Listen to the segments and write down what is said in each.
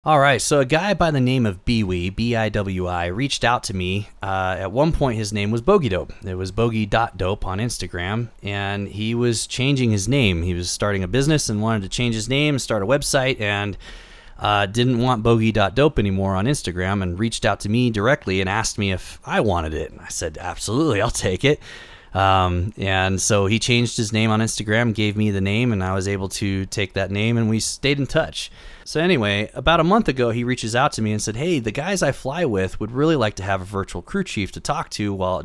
All right, so a guy by the name of Biwi, B-I-W-I, reached out to me. At one point, his name was Bogey Dope. It was bogey.dope on Instagram, and he was changing his name. He was starting a business and wanted to change his name, start a website, and didn't want bogey.dope anymore on Instagram, and reached out to me directly and asked me if I wanted it. And I said, absolutely, I'll take it. And so he changed his name on Instagram, gave me the name, and I was able to take that name, and we stayed in touch. So anyway, about a month ago, he reaches out to me and said, hey, the guys I fly with would really like to have a virtual crew chief to talk to while,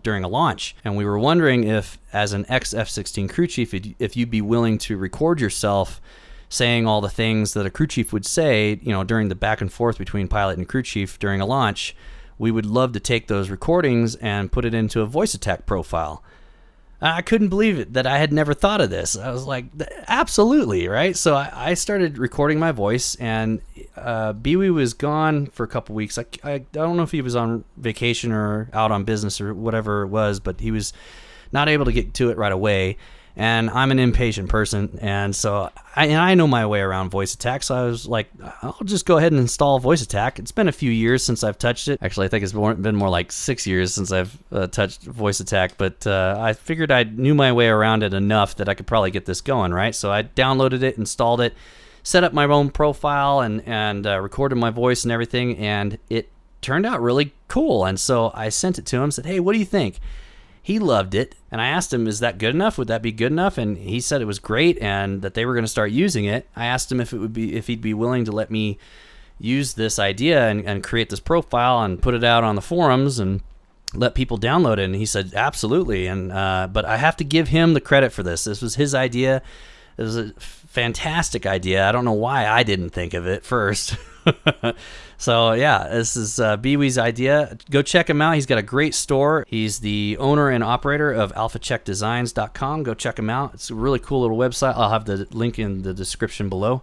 during a launch. And we were wondering if, as an ex-F-16 crew chief, if you'd be willing to record yourself saying all the things that a crew chief would say, during the back and forth between pilot and crew chief during a launch. We would love to take those recordings and put it into a VoiceAttack profile. I couldn't believe it that I had never thought of this. I was like, absolutely, right? So I started recording my voice, and Biwi was gone for a couple weeks. I don't know if he was on vacation or out on business or whatever it was, but he was not able to get to it right away. And I'm an impatient person, and so I know my way around VoiceAttack, so I was like, I'll just go ahead and install VoiceAttack. It's been a few years since I've touched it. Actually, I think it's been more like 6 years since I've touched VoiceAttack, but I figured I knew my way around it enough that I could probably get this going, right? So I downloaded it, installed it, set up my own profile, and recorded my voice and everything, and it turned out really cool. And so I sent it to him, said, hey, what do you think? He loved it, and I asked him, is that good enough? Would that be good enough? And he said it was great and that they were going to start using it. I asked him if he'd be willing to let me use this idea and create this profile and put it out on the forums and let people download it. And he said, absolutely. And but I have to give him the credit for this. This was his idea. It was a fantastic idea. I don't know why I didn't think of it first. So yeah, this is Biwi's idea. Go check him out. He's got a great store. He's the owner and operator of alphacheckdesigns.com. Go check him out. It's a really cool little website. I'll have the link in the description below.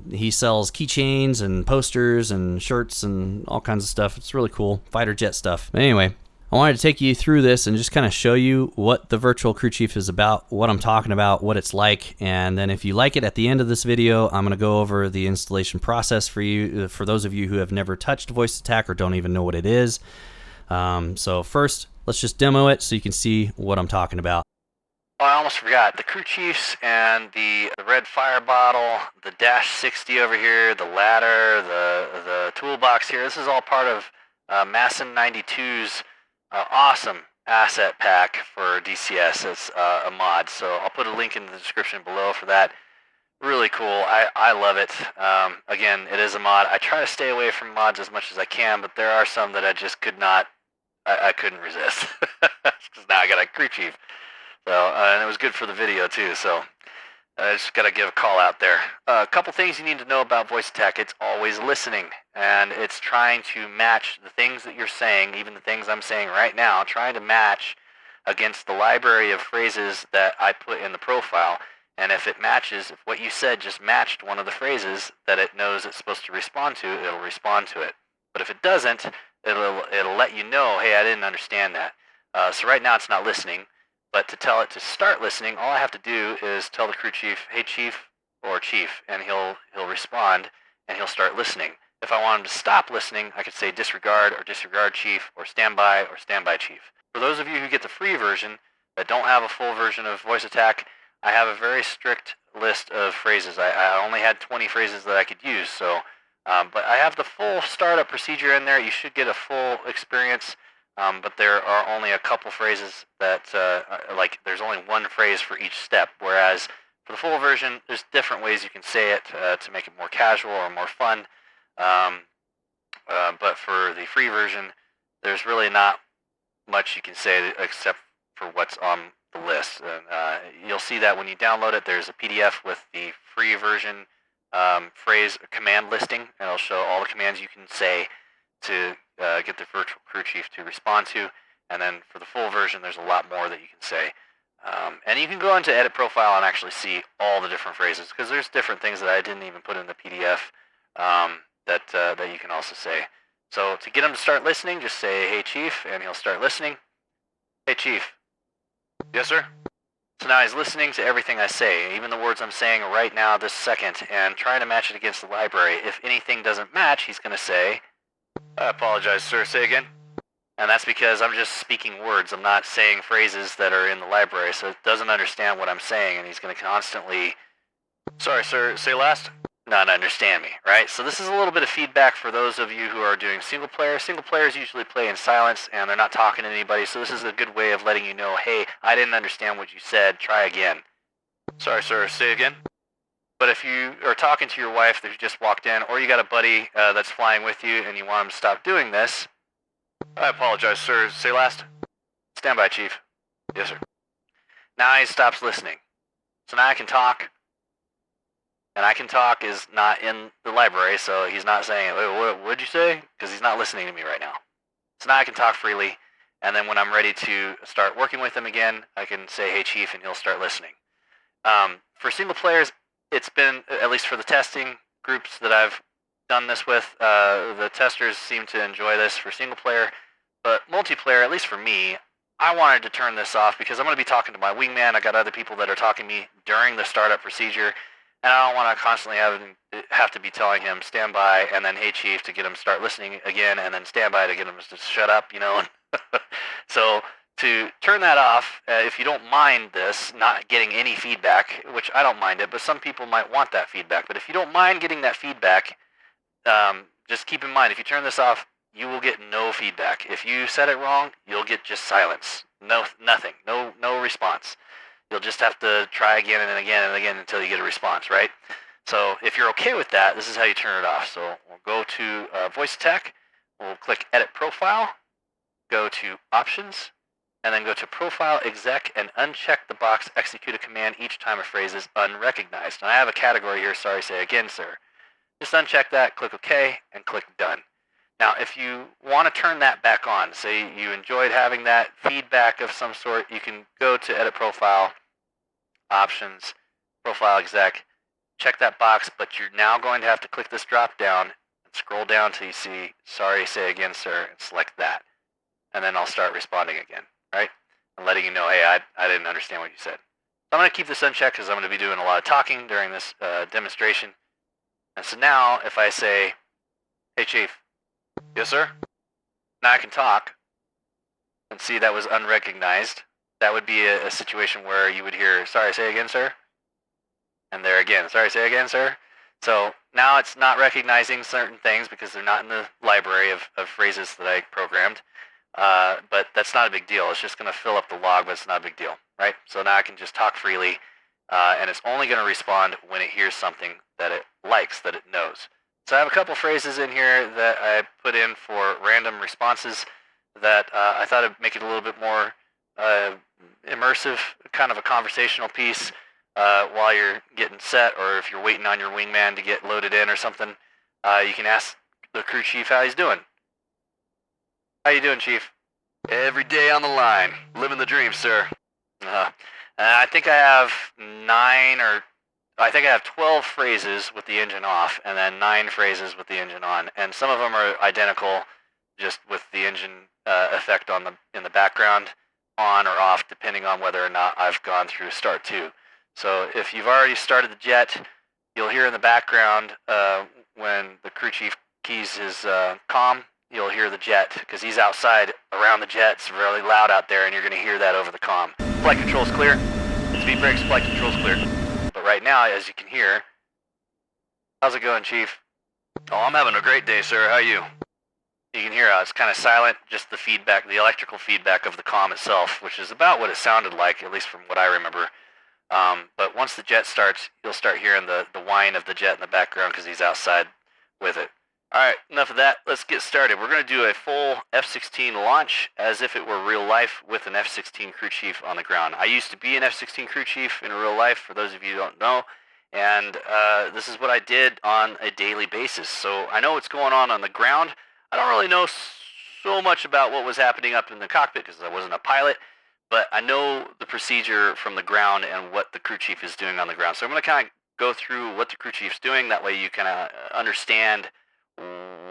He sells keychains and posters and shirts and all kinds of stuff. It's really cool. Fighter jet stuff. But anyway, I wanted to take you through this and just kind of show you what the virtual crew chief is about, what I'm talking about, what it's like, and then if you like it, at the end of this video, I'm going to go over the installation process for you, for those of you who have never touched VoiceAttack or don't even know what it is. So first, let's just demo it so you can see what I'm talking about. Oh, I almost forgot. The crew chiefs and the red fire bottle, the Dash 60 over here, the ladder, the toolbox here, this is all part of MASSUN 92's awesome asset pack for DCS. It's a mod, so I'll put a link in the description below for that. Really cool. I love it. Again, it is a mod. I try to stay away from mods as much as I can, but there are some that I just could not, I couldn't resist. Because now I got a crew chief. So, and it was good for the video too, so I just got to give a call out there. A couple things you need to know about VoiceAttack. It's always listening, and it's trying to match the things that you're saying, even the things I'm saying right now, trying to match against the library of phrases that I put in the profile. And if it matches, if what you said just matched one of the phrases that it knows it's supposed to respond to, it'll respond to it. But if it doesn't, it'll let you know, hey, I didn't understand that. So right now it's not listening. But to tell it to start listening, all I have to do is tell the crew chief, hey chief, or chief, and he'll respond, and he'll start listening. If I want him to stop listening, I could say disregard or disregard chief, or standby chief. For those of you who get the free version that don't have a full version of VoiceAttack, I have a very strict list of phrases. I only had 20 phrases that I could use, so but I have the full startup procedure in there. You should get a full experience. But there are only a couple phrases that, like, there's only one phrase for each step, whereas for the full version, there's different ways you can say it to make it more casual or more fun. But for the free version, there's really not much you can say except for what's on the list. And you'll see that when you download it, there's a PDF with the free version phrase command listing, and it'll show all the commands you can say to get the virtual crew chief to respond to. And then for the full version, there's a lot more that you can say. And you can go into edit profile and actually see all the different phrases, because there's different things that I didn't even put in the PDF that you can also say. So to get him to start listening, just say, hey chief, and he'll start listening. Hey chief. Yes, sir. So now he's listening to everything I say, even the words I'm saying right now, this second, and trying to match it against the library. If anything doesn't match, he's going to say, I apologize, sir. Say again. And that's because I'm just speaking words. I'm not saying phrases that are in the library, so it doesn't understand what I'm saying, and he's going to constantly, sorry, sir, say last? Not understand me, right? So this is a little bit of feedback for those of you who are doing single player. Single players usually play in silence, and they're not talking to anybody, so this is a good way of letting you know, hey, I didn't understand what you said. Try again. Sorry, sir, say again. But if you are talking to your wife that just walked in, or you got a buddy that's flying with you and you want him to stop doing this, I apologize, sir. Say last. Stand by, Chief. Yes, sir. Now he stops listening. So now I can talk. And I can talk is not in the library, so he's not saying, what'd you say? Because he's not listening to me right now. So now I can talk freely. And then when I'm ready to start working with him again, I can say, hey, Chief, and he'll start listening. For single players, it's been, at least for the testing groups that I've done this with, the testers seem to enjoy this for single player. But multiplayer, at least for me, I wanted to turn this off because I'm going to be talking to my wingman. I got other people that are talking to me during the startup procedure, and I don't want to constantly have to be telling him stand by and then hey Chief to get him to start listening again, and then stand by to get him to shut up, you know. So to turn that off, if you don't mind this, not getting any feedback, which I don't mind it, but some people might want that feedback. But if you don't mind getting that feedback, just keep in mind, if you turn this off, you will get no feedback. If you said it wrong, you'll get just silence. No, nothing. No response. You'll just have to try again and again and again until you get a response, right? So if you're okay with that, this is how you turn it off. So we'll go to VoiceAttack. We'll click Edit Profile, go to Options, and then go to Profile Exec and uncheck the box Execute a command each time a phrase is unrecognized. And I have a category here, sorry, say again, sir. Just uncheck that, click OK, and click Done. Now, if you want to turn that back on, say you enjoyed having that feedback of some sort, you can go to Edit Profile, Options, Profile Exec, check that box, but you're now going to have to click this drop down and scroll down till you see, sorry, say again, sir, and select that. And then I'll start responding again, right? And letting you know, hey, I didn't understand what you said. So I'm going to keep this unchecked because I'm going to be doing a lot of talking during this demonstration. And so now, if I say, hey, Chief, yes, sir? Now I can talk and see that was unrecognized. That would be a situation where you would hear, sorry, say again, sir? And there again, sorry, say again, sir? So now it's not recognizing certain things because they're not in the library of phrases that I programmed. But that's not a big deal. It's just going to fill up the log, but it's not a big deal, right? So now I can just talk freely, and it's only going to respond when it hears something that it likes, that it knows. So I have a couple phrases in here that I put in for random responses that I thought would make it a little bit more immersive, kind of a conversational piece while you're getting set, or if you're waiting on your wingman to get loaded in or something. You can ask the crew chief how he's doing. How you doing, Chief? Every day on the line, living the dream, sir. I think I have 12 phrases with the engine off, and then 9 phrases with the engine on, and some of them are identical, just with the engine effect in the background, on or off, depending on whether or not I've gone through Start 2. So if you've already started the jet, you'll hear in the background when the crew chief keys his comm, you'll hear the jet, because he's outside around the jet. It's really loud out there, and you're going to hear that over the comm. Flight control's clear. Speed brakes, flight control's clear. But right now, as you can hear, how's it going, Chief? Oh, I'm having a great day, sir. How are you? You can hear how it's kind of silent, just the feedback, the electrical feedback of the comm itself, which is about what it sounded like, at least from what I remember. But once the jet starts, you'll start hearing the whine of the jet in the background because he's outside with it. All right, enough of that. Let's get started. We're going to do a full F-16 launch as if it were real life with an F-16 crew chief on the ground. I used to be an F-16 crew chief in real life, for those of you who don't know, and this is what I did on a daily basis. So I know what's going on the ground. I don't really know so much about what was happening up in the cockpit because I wasn't a pilot, but I know the procedure from the ground and what the crew chief is doing on the ground. So I'm going to kind of go through what the crew chief's doing. That way you kind of understand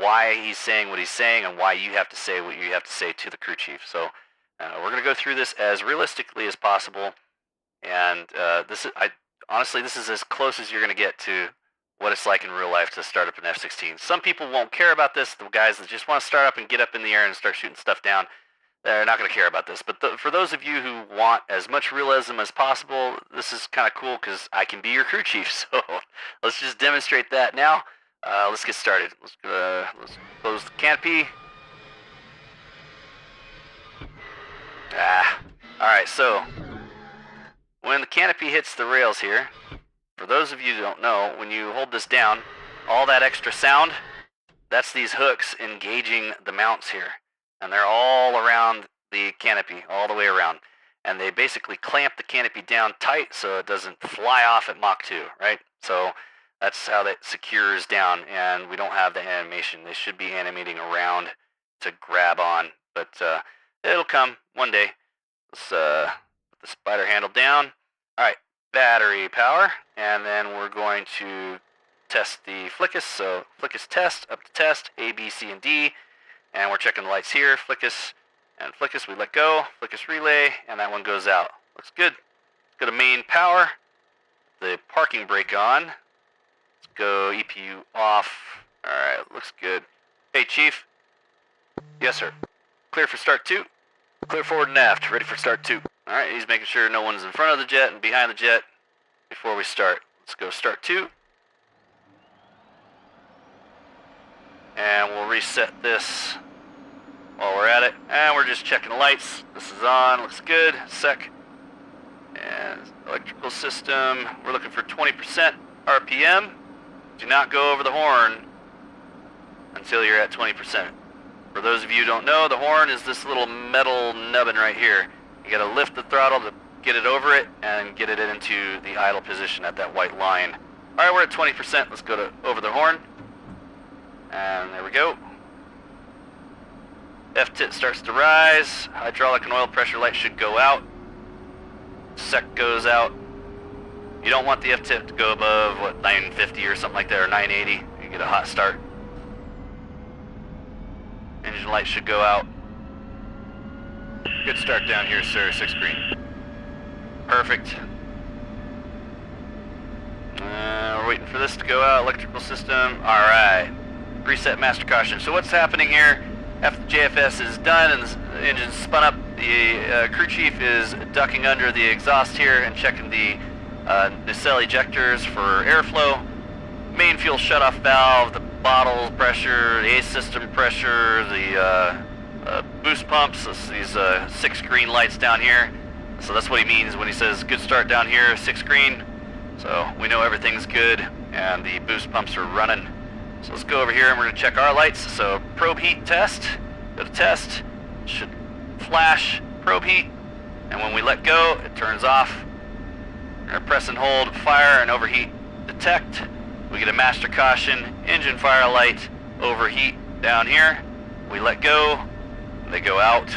why he's saying what he's saying and why you have to say what you have to say to the crew chief. So We're going to go through this as realistically as possible, and honestly, this is as close as you're going to get to what it's like in real life to start up an F-16. Some people won't care about this. The guys that just want to start up and get up in the air and start shooting stuff down, they're not going to care about this. But for those of you who want as much realism as possible, this is kind of cool because I can be your crew chief. So let's just demonstrate that now. Let's get started. Let's close the canopy. Alright, so when the canopy hits the rails here, for those of you who don't know, when you hold this down, all that extra sound, that's these hooks engaging the mounts here. And they're all around the canopy, all the way around. And they basically clamp the canopy down tight so it doesn't fly off at Mach 2, right? So that's how that secures down, and we don't have the animation. They should be animating around to grab on, but it'll come one day. Let's put the spider handle down. Alright, battery power, and then we're going to test the Flickus. So Flickus test, up to test, A, B, C, and D, and we're checking the lights here. Flickus and Flickus, we let go. Flickus relay, and that one goes out. Looks good. Let's go to main power. The parking brake on. Let's go EPU off. Alright, looks good. Hey, Chief. Yes, sir. Clear for start 2. Clear forward and aft. Ready for start 2. Alright, he's making sure no one's in front of the jet and behind the jet before we start. Let's go start 2. And we'll reset this while we're at it. And we're just checking the lights. This is on. Looks good. Sec. And electrical system. We're looking for 20% RPM. Do not go over the horn until you're at 20%. For those of you who don't know, the horn is this little metal nubbin right here. You gotta lift the throttle to get it over it and get it into the idle position at that white line. Alright, we're at 20%. Let's go to over the horn. And there we go. F-tit starts to rise. Hydraulic and oil pressure light should go out. Sec goes out. You don't want the F-tit to go above, what, 950 or something like that, or 980. You get a hot start. Engine light should go out. Good start down here, sir. 6 green. Perfect. We're waiting for this to go out. Electrical system. Alright. Preset master caution. So what's happening here? After the JFS is done and the engine's spun up, the crew chief is ducking under the exhaust here and checking the nacelle ejectors for airflow. Main fuel shutoff valve, the bottle pressure, the ACE system pressure, the boost pumps, these 6 green lights down here. So that's what he means when he says good start down here, 6 green. So we know everything's good and the boost pumps are running. So let's go over here and we're going to check our lights. So probe heat test, go to test, should flash probe heat, and when we let go it turns off. We're going to press and hold fire and overheat detect. We get a master caution, engine fire light, overheat down here. We let go, they go out.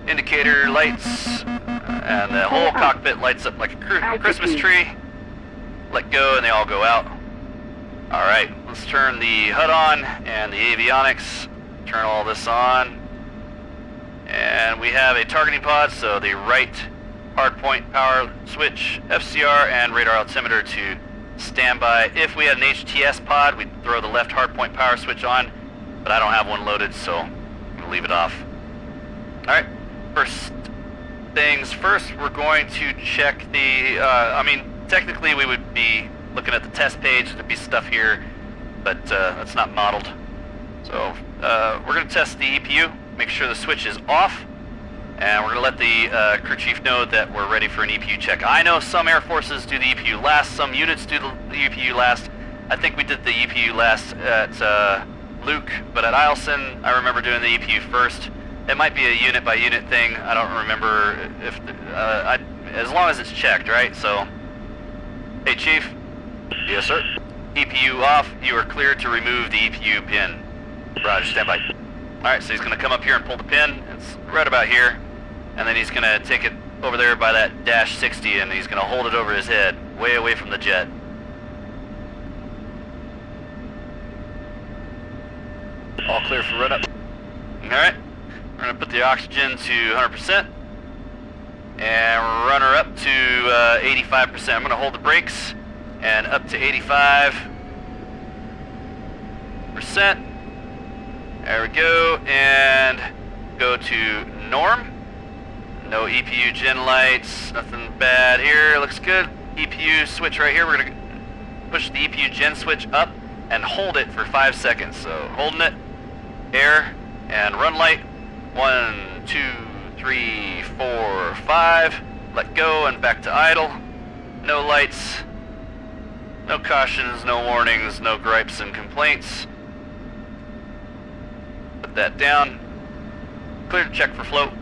Indicator lights, and the whole cockpit lights up like a Christmas tree. Let go and they all go out. Alright, let's turn the HUD on and the avionics. Turn all this on. And we have a targeting pod, so the right hardpoint power switch, FCR, and radar altimeter to standby. If we had an HTS pod, we'd throw the left hardpoint power switch on, but I don't have one loaded, so I'm going to leave it off. Alright, first things first, we're going to check the, technically we would be looking at the test page, there'd be stuff here, but that's not modeled. So we're going to test the EPU, make sure the switch is off, and we're going to let the crew chief know that we're ready for an EPU check. I know some Air Forces do the EPU last, some units do the EPU last. I think we did the EPU last at Luke, but at Eielson, I remember doing the EPU first. It might be a unit by unit thing. I don't remember if, as long as it's checked, right? So, hey Chief. Yes, sir. EPU off. You are cleared to remove the EPU pin. Roger, stand by. Alright, so he's going to come up here and pull the pin. It's right about here. And then he's going to take it over there by that dash 60 and he's going to hold it over his head, way away from the jet. All clear for run up. Alright. We're gonna put the oxygen to 100% and run her up to 85%. I'm gonna hold the brakes and up to 85%. There we go, and go to norm. No EPU gen lights, nothing bad here, looks good. EPU switch right here, we're gonna push the EPU gen switch up and hold it for 5 seconds. So holding it, air, and run light. 1, 2, 3, 4, 5. Let go and back to idle. No lights, no cautions, no warnings, no gripes and complaints. Put that down. Clear to check for float.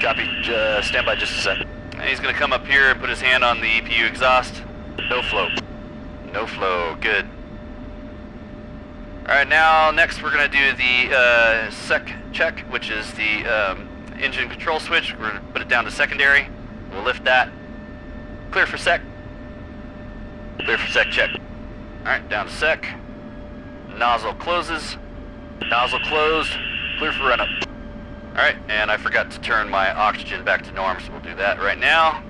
Copy, stand by just a sec. And he's gonna come up here and put his hand on the EPU exhaust. No float. No flow, good. Alright, now next we're gonna do the sec check, which is the engine control switch. We're gonna put it down to secondary. We'll lift that. Clear for sec. Clear for sec check. Alright, down to sec. Nozzle closes. Nozzle closed. Clear for run up. Alright, and I forgot to turn my oxygen back to norm, so we'll do that right now.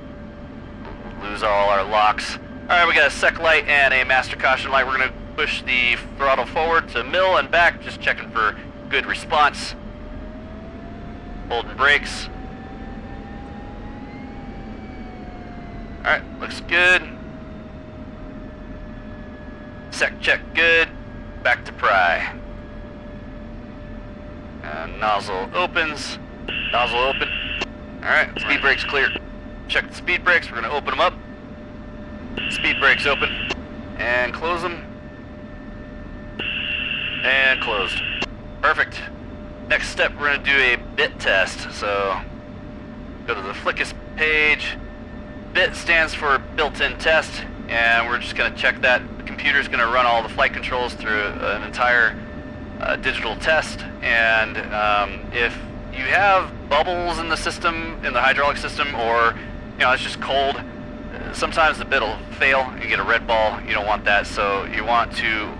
Lose all our locks. Alright, we got a sec light and a master caution light. We're going to push the throttle forward to mill and back, just checking for good response. Holding brakes. Alright, looks good. Sec check good. Back to pry. And nozzle opens. Nozzle open. Alright, speed brakes clear. Check the speed brakes. We're going to open them up. Speed brakes open. And close them. And closed. Perfect. Next step, we're going to do a bit test. So, go to the Flickus page. BIT stands for built-in test. And we're just going to check that. The computer's going to run all the flight controls through an entire digital test, and if you have bubbles in the system, in the hydraulic system, or it's just cold, sometimes the bit will fail. You get a red ball. You don't want that, so you want to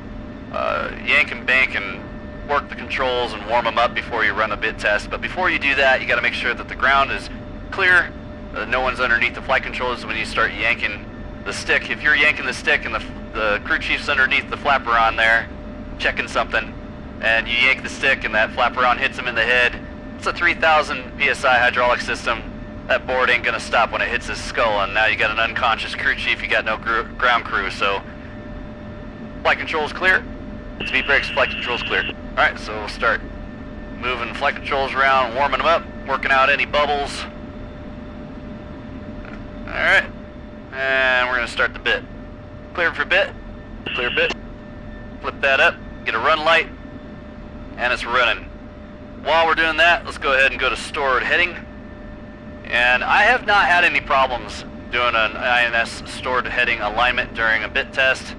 yank and bank and work the controls and warm them up before you run a bit test. But before you do that, you got to make sure that the ground is clear, no one's underneath the flight controls when you start yanking the stick. If you're yanking the stick and the crew chief's underneath the flaperon there checking something, and you yank the stick and that flaperon hits him in the head, it's a 3,000 PSI hydraulic system. That board ain't gonna stop when it hits his skull, and now you got an unconscious crew chief, you got no ground crew. So flight controls clear. Speed brakes, flight controls clear. Alright, so we'll start moving flight controls around, warming them up, working out any bubbles. Alright, and we're gonna start the bit. Clear for bit. Clear bit. Flip that up, get a run light, and it's running. While we're doing that, let's go ahead and go to stored heading. And I have not had any problems doing an INS stored heading alignment during a bit test.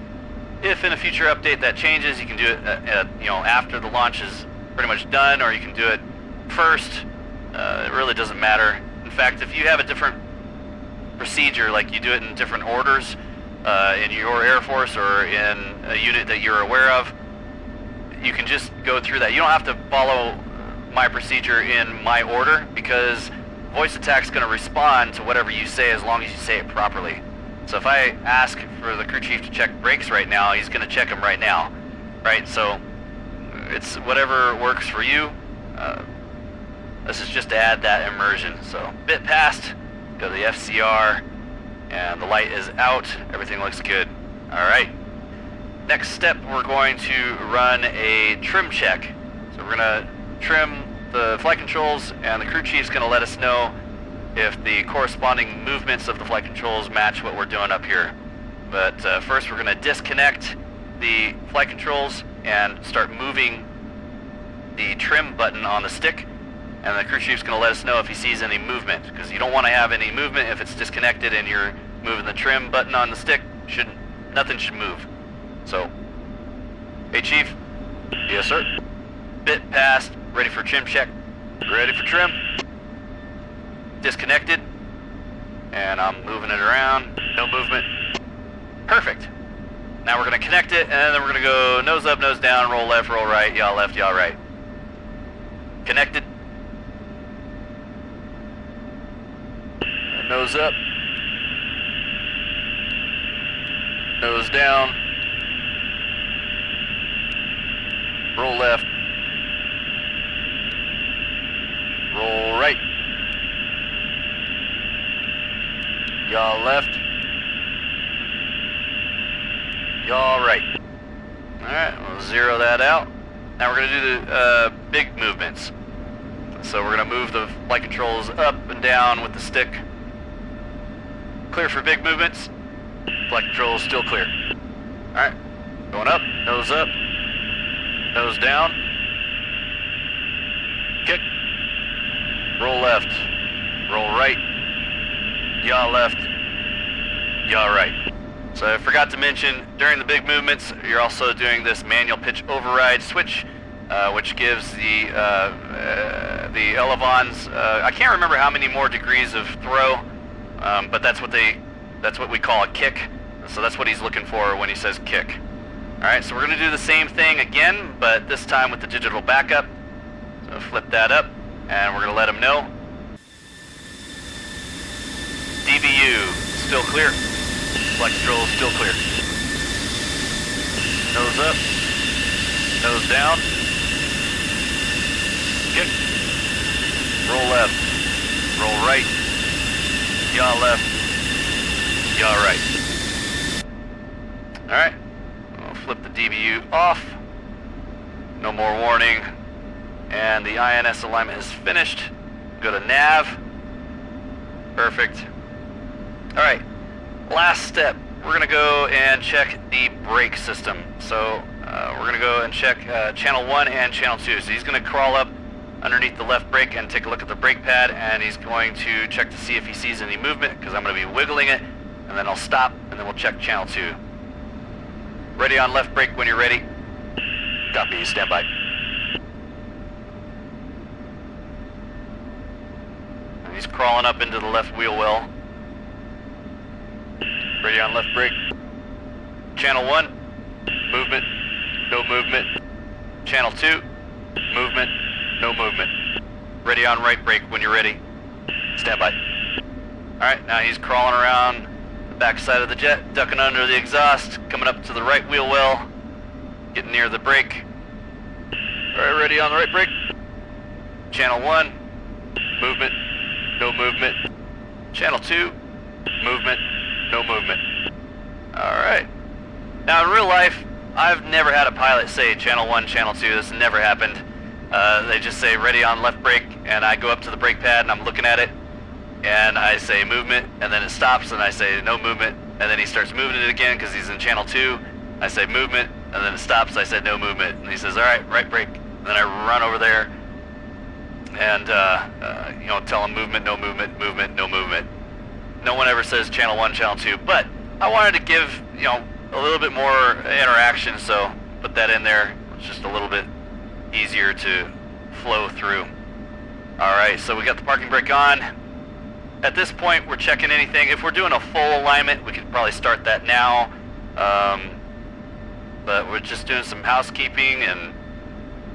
If in a future update that changes, you can do it after the launch is pretty much done, or you can do it first. It really doesn't matter. In fact, if you have a different procedure, like you do it in different orders in your Air Force or in a unit that you're aware of, you can just go through that. You don't have to follow my procedure in my order, because VoiceAttack's going to respond to whatever you say as long as you say it properly. So if I ask for the crew chief to check brakes right now, he's going to check them right now, right? So it's whatever works for you. This is just to add that immersion. So bit passed, go to the FCR, and the light is out. Everything looks good. All right. Next step, we're going to run a trim check. So we're going to trim the flight controls, and the crew chief's going to let us know if the corresponding movements of the flight controls match what we're doing up here. But first we're going to disconnect the flight controls and start moving the trim button on the stick, and the crew chief's going to let us know if he sees any movement, because you don't want to have any movement if it's disconnected and you're moving the trim button on the stick. Nothing should move. So, hey chief. Yes sir. Bit passed, ready for trim check. Ready for trim. Disconnected, and I'm moving it around. No movement. Perfect. Now we're going to connect it, and then we're going to go nose up, nose down, roll left, roll right, yaw left, yaw right. Connected. Nose up. Nose down. Roll left. Roll right. Yaw left. Yaw right. Alright, we'll zero that out. Now we're going to do the big movements. So we're going to move the flight controls up and down with the stick. Clear for big movements. Flight controls still clear. Alright, going up, nose down. Kick. Roll left. Roll right. Yaw left. Yaw right. So I forgot to mention, during the big movements, you're also doing this manual pitch override switch, which gives the elevons, I can't remember how many more degrees of throw, but that's what we call a kick. So that's what he's looking for when he says kick. Alright, so we're going to do the same thing again, but this time with the digital backup. So flip that up, and we're going to let him know. DVU, still clear. Flight control still clear. Nose up. Nose down. Kick. Roll left. Roll right. Yaw left. Yaw right. Alright. We'll flip the DVU off. No more warning. And the INS alignment is finished. Go to nav. Perfect. Alright. Last step, we're going to go and check the brake system. So we're going to go and check channel 1 and channel 2. So he's going to crawl up underneath the left brake and take a look at the brake pad, and he's going to check to see if he sees any movement, because I'm going to be wiggling it, and then I'll stop, and then we'll check channel 2. Ready on left brake when you're ready. Copy, stand by. And he's crawling up into the left wheel well. Ready on left brake. Channel 1, movement, no movement. Channel 2, movement, no movement. Ready on right brake when you're ready. Stand by. Alright, now he's crawling around the back side of the jet, ducking under the exhaust, coming up to the right wheel well, getting near the brake. Alright, ready on the right brake. Channel 1, movement, no movement. Channel 2, movement, no movement. Alright. Now in real life, I've never had a pilot say channel 1, channel 2. This never happened. They just say ready on left brake, and I go up to the brake pad and I'm looking at it, and I say movement, and then it stops, and I say no movement, and then he starts moving it again because he's in channel 2. I say movement, and then it stops. I said no movement, and he says alright, right brake. And then I run over there and tell him movement, no movement, movement, no movement. No one ever says channel 1, channel 2, but I wanted to give, a little bit more interaction, so put that in there. It's just a little bit easier to flow through. Alright, so we got the parking brake on. At this point, we're checking anything. If we're doing a full alignment, we could probably start that now. But we're just doing some housekeeping and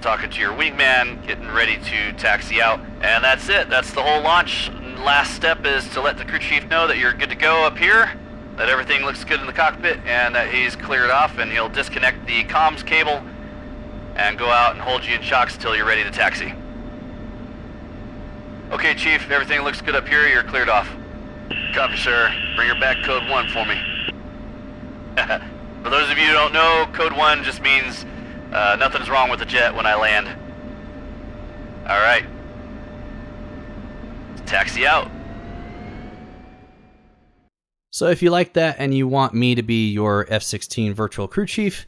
talking to your wingman, getting ready to taxi out. And that's it. That's the whole launch. Last step is to let the crew chief know that you're good to go up here, that everything looks good in the cockpit, and that he's cleared off, and he'll disconnect the comms cable and go out and hold you in shocks until you're ready to taxi. Okay, Chief, everything looks good up here. You're cleared off. Copy, sir. Bring your back code 1 for me. For those of you who don't know, code 1 just means nothing's wrong with the jet when I land. Alright. Taxi out. So if you like that and you want me to be your F-16 virtual crew chief,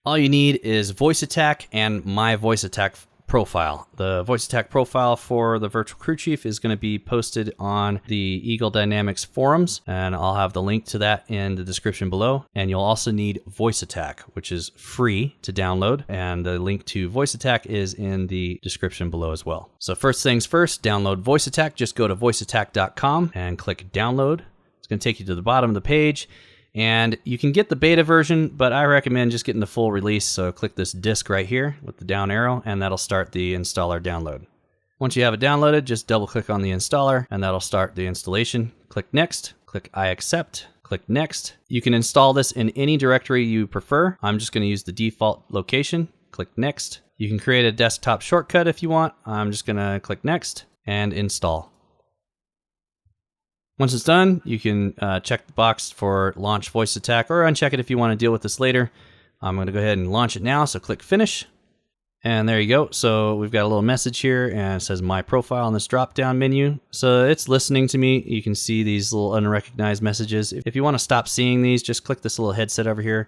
all you need is VoiceAttack and my VoiceAttack profile. The VoiceAttack profile for the virtual crew chief is going to be posted on the Eagle Dynamics forums, and I'll have the link to that in the description below. And you'll also need VoiceAttack, which is free to download, and the link to VoiceAttack is in the description below as well. So first things first, download VoiceAttack. Just go to voiceattack.com and click download. It's going to take you to the bottom of the page, and you can get the beta version, but I recommend just getting the full release. So click this disk right here with the down arrow, and that'll start the installer download. Once you have it downloaded, just double click on the installer and that'll start the installation. Click Next, click I accept, click Next. You can install this in any directory you prefer. I'm just going to use the default location. Click Next. You can create a desktop shortcut if you want. I'm just going to click Next and install. Once it's done, you can check the box for launch VoiceAttack or uncheck it if you want to deal with this later. I'm going to go ahead and launch it now, so click Finish. And there you go. So we've got a little message here and it says My Profile in this drop-down menu. So it's listening to me. You can see these little unrecognized messages. If you want to stop seeing these, just click this little headset over here.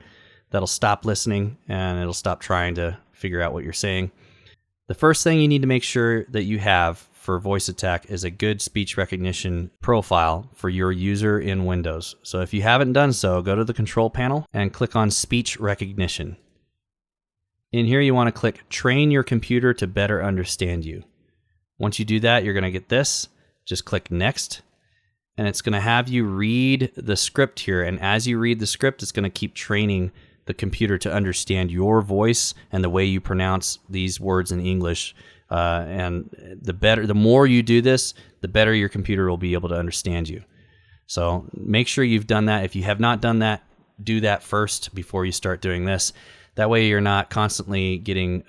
That'll stop listening and it'll stop trying to figure out what you're saying. The first thing you need to make sure that you have for VoiceAttack is a good speech recognition profile for your user in Windows. So if you haven't done so, go to the control panel and click on Speech Recognition. In here, you want to click Train your computer to better understand you. Once you do that, you're going to get this. Just click Next, and it's going to have you read the script here. And as you read the script, it's going to keep training the computer to understand your voice and the way you pronounce these words in English. And the more you do this, the better your computer will be able to understand you. So make sure you've done that. If you have not done that, do that first before you start doing this. That way you're not constantly getting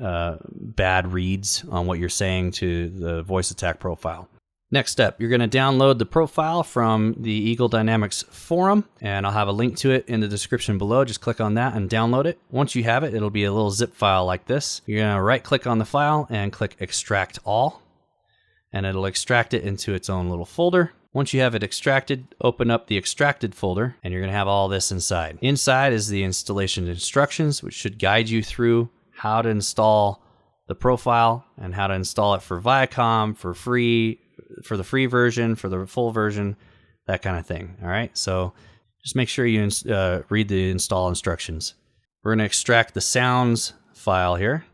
bad reads on what you're saying to the VoiceAttack profile. Next step, you're going to download the profile from the Eagle Dynamics forum, and I'll have a link to it in the description below. Just click on that and download it. Once you have it, it'll be a little zip file like this. You're going to right-click on the file and click Extract All, and it'll extract it into its own little folder. Once you have it extracted, open up the extracted folder, and you're going to have all this inside. Inside is the installation instructions, which should guide you through how to install the profile and how to install it for Viacom, for free, for the free version, for the full version, that kind of thing. All right, so just make sure you read the install instructions. We're going to extract the sounds file here.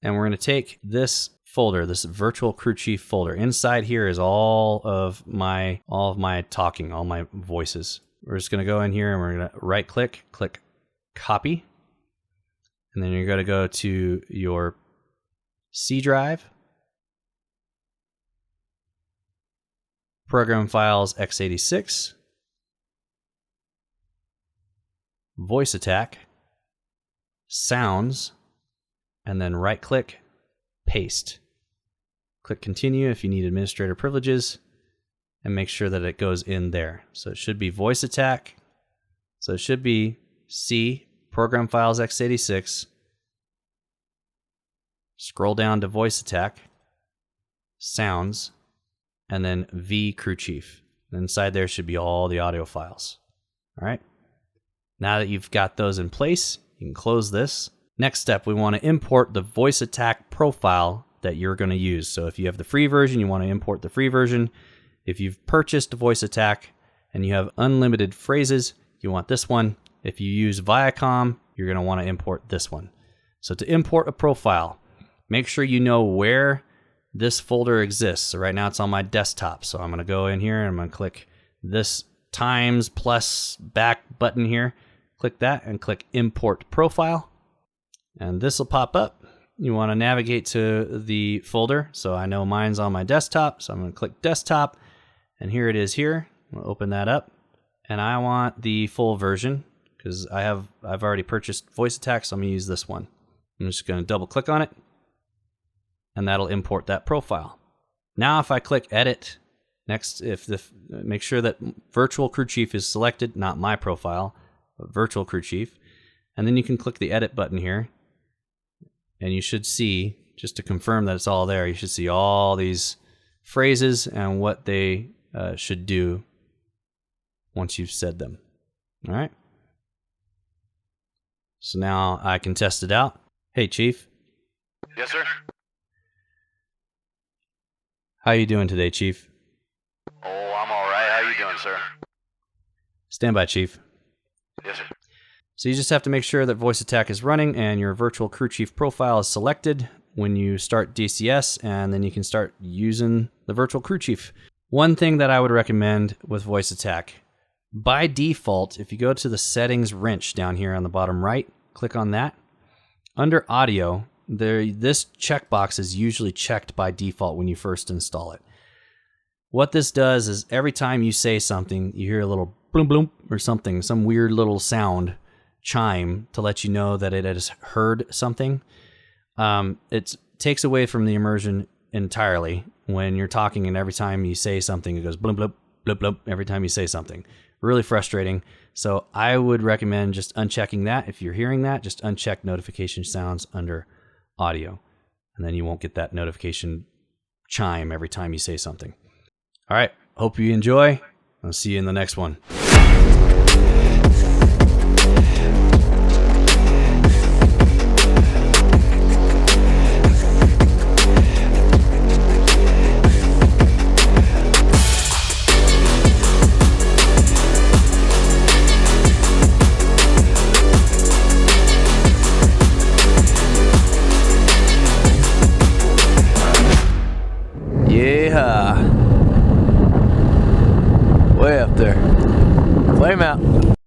And we're going to take this folder, this virtual crew chief folder. Inside here is all of my talking, all my voices. We're just going to go in here and we're going to right click, click copy. And then you're going to go to your C drive, program files x86, VoiceAttack, sounds, and then right click, paste. Click continue if you need administrator privileges and make sure that it goes in there. So it should be VoiceAttack. So it should be C, program files x86. Scroll down to VoiceAttack, sounds, and then V crew chief. And inside there should be all the audio files. All right. Now that you've got those in place, you can close this. Next step, we want to import the VoiceAttack profile that you're going to use. So if you have the free version, you want to import the free version. If you've purchased VoiceAttack and you have unlimited phrases, you want this one. If you use Viacom, you're going to want to import this one. So to import a profile, make sure you know where this folder exists. So right now it's on my desktop. So I'm going to go in here and I'm going to click this times plus back button here. Click that and click import profile. And this will pop up. You want to navigate to the folder. So I know mine's on my desktop. So I'm going to click desktop. And here it is here. I'm going to open that up. And I want the full version because I've already purchased VoiceAttack. So I'm going to use this one. I'm just going to double click on it. And that'll import that profile. Now if I click edit, next, make sure that virtual crew chief is selected, not my profile, but virtual crew chief. And then you can click the edit button here. And you should see, just to confirm that it's all there, you should see all these phrases and what they should do once you've said them. All right. So now I can test it out. Hey, Chief. Yes, sir. How you doing today, Chief? Oh, I'm all right. How you doing, sir? Stand by, Chief. Yes, sir. So you just have to make sure that VoiceAttack is running and your virtual crew chief profile is selected when you start DCS, and then you can start using the virtual crew chief. One thing that I would recommend with VoiceAttack, by default, if you go to the settings wrench down here on the bottom right, click on that. under audio, this checkbox is usually checked by default when you first install it. What this does is every time you say something, you hear a little bloom bloom or something, some weird little sound chime to let you know that it has heard something. It takes away from the immersion entirely when you're talking, and every time you say something, it goes bloom bloom bloom bloom every time you say something. Really frustrating. So I would recommend just unchecking that. If you're hearing that, just uncheck notification sounds under audio, and then you won't get that notification chime every time you say something. All right, hope you enjoy. I'll see you in the next one. Yeah, way up there. Flame out.